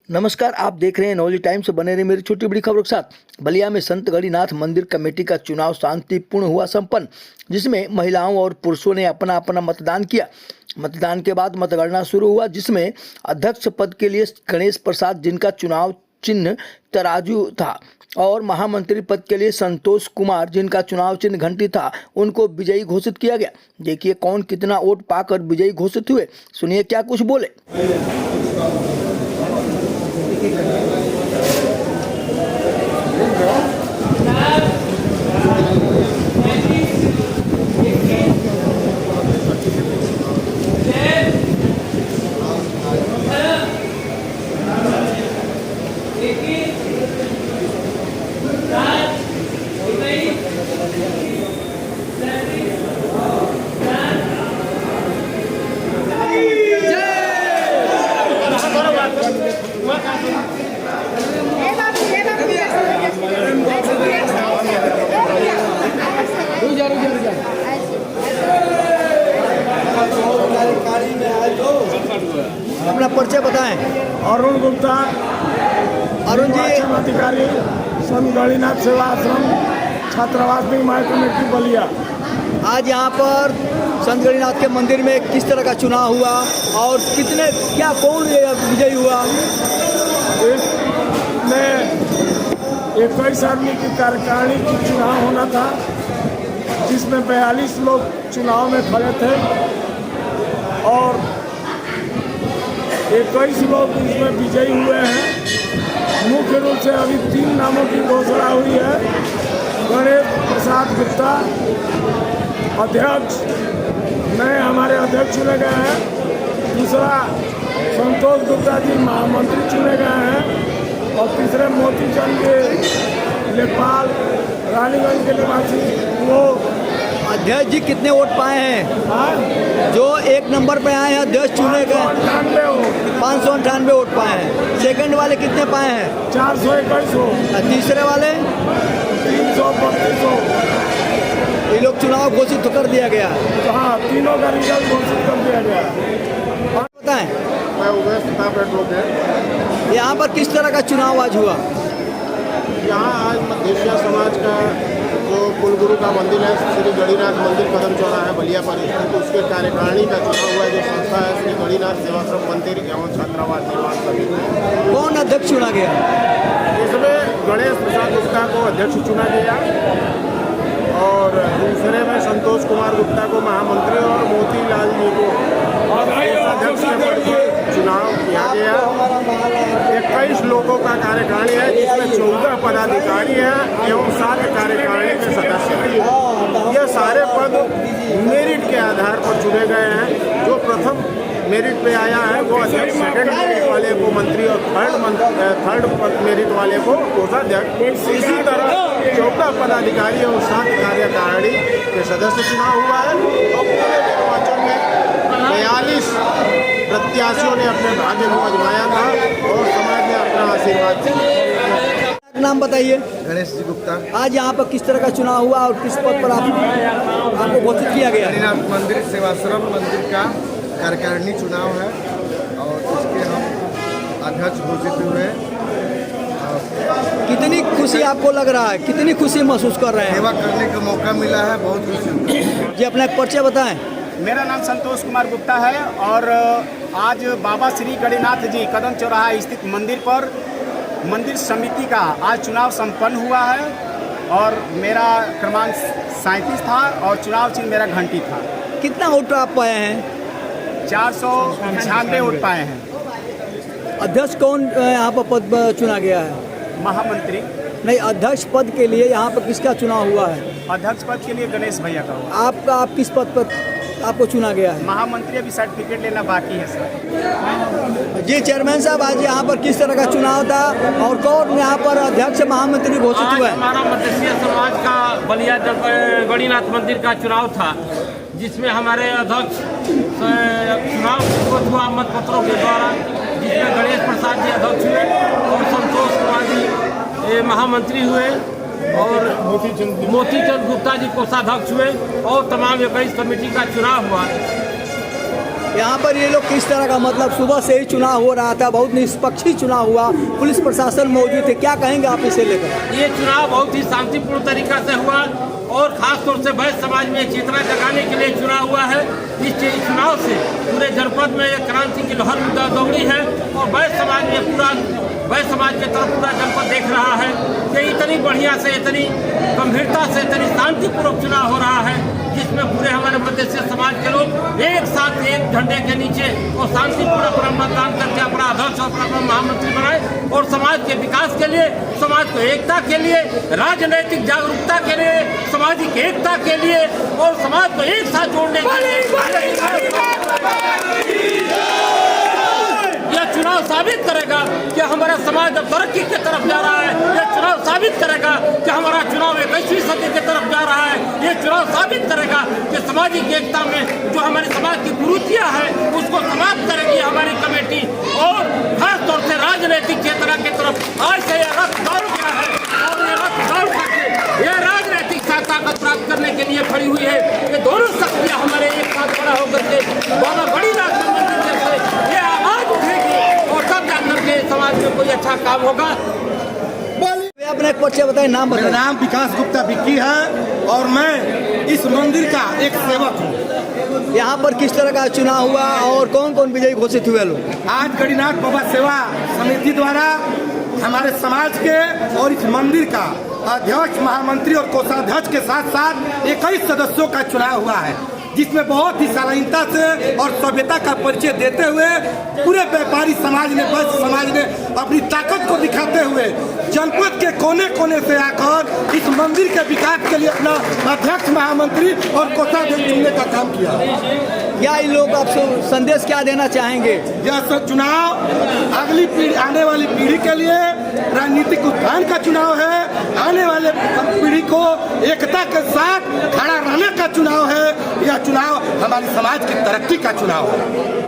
नमस्कार, आप देख रहे हैं नौली टाइम्स से। बने रहे मेरी छोटी बड़ी खबरों के साथ। बलिया में संत गणिनाथ मंदिर कमेटी का चुनाव शांतिपूर्ण हुआ संपन्न, जिसमें महिलाओं और पुरुषों ने अपना अपना मतदान किया। मतदान के बाद मतगणना शुरू हुआ, जिसमें अध्यक्ष पद के लिए गणेश प्रसाद, जिनका चुनाव चिन्ह तराजू था, और महामंत्री पद के लिए संतोष कुमार, जिनका चुनाव चिन्ह घंटी था, उनको विजयी घोषित किया गया। देखिए कौन कितना वोट पाकर विजयी घोषित हुए, सुनिए क्या कुछ बोले। अपना परिचय बताएं। अरुण गुप्ता, अरुण जी, अधिकारी, संत गणिनाथ सेवा आश्रम छात्रावास निर्माण कमेटी बलिया। आज यहाँ पर संत गणिनाथ के मंदिर में किस तरह का चुनाव हुआ और कौन विजयी हुआ? इसमें 21 आदमी की कार्यकारिणी की चुनाव होना था, जिसमें 42 लोग चुनाव में खड़े थे और 21 लोग इसमें विजयी हुए हैं। मुख्य रूप से अभी 3 नामों की घोषणा हुई है। गणेश प्रसाद गुप्ता अध्यक्ष, नए हमारे अध्यक्ष चुने गए हैं। दूसरा संतोष गुप्ता जी महामंत्री चुने गए हैं और तीसरे मोतीचंद के लेखपाल रानीगंज के निवासी वो। अध्यक्ष जी कितने वोट पाए हैं? जो 1 नंबर पे आए हैं अध्यक्ष चुने गए 598 वोट पाए हैं। सेकंड वाले कितने पाए हैं? 421 हो। तीसरे वाले 332। ये लोग चुनाव घोषित कर दिया गया। हाँ, तीनों का रिजल्ट घोषित कर दिया गया। और बताएं, मैं उमेश प्रताप एडवोकेट। यहाँ पर किस तरह का चुनाव आज हुआ? यहाँ आज मध्य समाज का जो कुलगुरु का मंदिर है, श्री गणिनाथ मंदिर कदम चौराहा बलिया पर स्थित, उसके कार्यकारिणी का चुनाव हुआ है। जो संस्था है श्री गणिनाथ सेवाश्रम मंदिर एवं छात्रावास निर्माण समिति। कौन अध्यक्ष चुना गया? इसमें गणेश प्रसाद गुप्ता को अध्यक्ष चुना गया और दूसरे में संतोष कुमार गुप्ता को महामंत्री और मोतीलाल जी को अध्यक्ष के पद पर चुनाव किया गया। 21 लोगों का कार्यकारिणी है, जिसमें 14 पदाधिकारी हैं एवं 7 कार्यकारिणी के सदस्य हैं। ये सारे पद मेरिट के आधार पर चुने गए हैं। जो प्रथम मेरिट पे आया है वो अध्यक्ष, सेकंड मेरिट वाले को मंत्री और थर्ड मेरिट वाले को कोषाध्यक्ष। इसी तरह 14 पदाधिकारी और 7 कार्यकारिणी के सदस्य चुनाव हुआ है और पूरे निर्वाचन में 42 प्रत्याशियों ने अपने भाग्य को आजमाया था और समाज ने अपना आशीर्वाद दिया। नाम बताइए। गणेश जी गुप्ता। आज यहाँ पर किस तरह का चुनाव हुआ और किस पद पर आपको घोषित किया गया? गणिनाथ मंदिर सेवाश्रम मंदिर का कार्यकारिणी चुनाव है और इसके हम अध्यक्ष घोषित हुए। कितनी खुशी आपको लग रहा है? कितनी खुशी महसूस कर रहे हैं? सेवा करने का मौका मिला है, बहुत खुशी। जी, अपना एक परिचय बताएं। मेरा नाम संतोष कुमार गुप्ता है और आज बाबा श्री गणिनाथ जी कदम चौराहा स्थित मंदिर पर मंदिर समिति का आज चुनाव संपन्न हुआ है और मेरा क्रमांक 37 था और चुनाव चिन्ह मेरा घंटी था। कितना वोट आप पाए हैं? 496 वोट पाए हैं। अध्यक्ष कौन यहाँ पर पद चुना गया है? महामंत्री नहीं, अध्यक्ष पद के लिए यहाँ पर किसका चुनाव हुआ है? अध्यक्ष पद के लिए गणेश भैया का हुआ। आप किस पद पर आपको चुना गया है? महामंत्री अभी सर्टिफिकेट लेना बाकी है सर। जी चेयरमैन साहब, आज यहाँ पर किस तरह का चुनाव था और कौन यहाँ पर अध्यक्ष महामंत्री घोषित हुआ है? हमारा मध्य समाज का बलिया गणिनाथ मंदिर का चुनाव था, जिसमें हमारे अध्यक्ष चुनाव हुआ मतपत्रों के द्वारा, जिसमें गणेश प्रसाद जी अध्यक्ष हुए और संतोष कुमार जी महामंत्री हुए और मोतीचंद गुप्ता जी कोषाध्यक्ष हुए और तमाम 21 कमेटी का चुनाव हुआ। यहाँ पर ये लोग किस तरह का, मतलब सुबह से ही चुनाव हो रहा था, बहुत निष्पक्ष चुनाव हुआ, पुलिस प्रशासन मौजूद थे, क्या कहेंगे आप इसे लेकर? ये चुनाव बहुत ही शांतिपूर्ण तरीका से हुआ और खास तौर से वैश्य समाज में चेतना जगाने के लिए चुनाव हुआ है। इस चुनाव से पूरे जनपद में एक क्रांति की लहर दौड़ी है और वैश्य समाज में वैश्य समाज की तरफ पूरा जनपद देख रहा है कि इतनी बढ़िया से, इतनी गंभीरता से, इतनी शांतिपूर्वक चुनाव हो रहा है, जिसमें पूरे हमारे मध्य से समाज के लोग एक साथ एक झंडे के नीचे और शांतिपूर्ण अपना मतदान करके अपना अध्यक्ष और अपना महामंत्री बनाए और समाज के विकास के लिए, समाज को एकता के लिए, राजनीतिक जागरूकता के लिए, सामाजिक एकता के लिए और समाज को एक साथ जोड़ने के लिए यह चुनाव साबित करेगा कि हमारा समाज अब तरक्की की तरफ जा रहा है। यह चुनाव साबित करेगा कि हमारा चुनाव 21वीं सदी की तरफ जा रहा है। यह चुनाव साबित करेगा कि सामाजिक एकता में जो हमारे समाज की कुरीतियां हैं उसको समाप्त करेगी हमारी कमेटी और खास तौर से राजनीतिक चेतना की तरफ आज से यह रथ दौड़ गया है और यह रथ दौड़ करके यह राजनीतिक ताकत प्राप्त करने के लिए खड़ी हुई है। ये दोनों शक्तियां हमारे एक साथ खड़ा होकर के बहुत बड़ी राजनीति से ये आवाज उठेगी और तब जाकर के समाज में कोई अच्छा काम होगा। अपने एक परिचय बताएं, नाम मेरा बताएं। नाम विकास गुप्ता विक्की है और मैं इस मंदिर का एक सेवक हूँ। यहाँ पर किस तरह का चुनाव हुआ और कौन कौन विजयी घोषित हुए लोग? आज गणिनाथ बाबा सेवा समिति द्वारा हमारे समाज के और इस मंदिर का अध्यक्ष, महामंत्री और कोषाध्यक्ष के साथ साथ 21 सदस्यों का चुनाव हुआ है, जिसमें बहुत ही शालीनता से और सभ्यता का परिचय देते हुए पूरे व्यापारी समाज ने, वैश्य समाज ने अपनी ताकत को दिखाते हुए जनपद के कोने कोने से आकर इस मंदिर के विकास के लिए अपना अध्यक्ष, महामंत्री और कोषाध्यक्ष चुनने का काम किया। क्या इन लोग आप संदेश क्या देना चाहेंगे? यह चुनाव अगली पीढ़ी, आने वाली पीढ़ी के लिए राजनीतिक उत्थान का चुनाव है। आने वाले पीढ़ी को एकता के साथ खड़ा रहने का चुनाव है। यह चुनाव हमारे समाज की तरक्की का चुनाव है।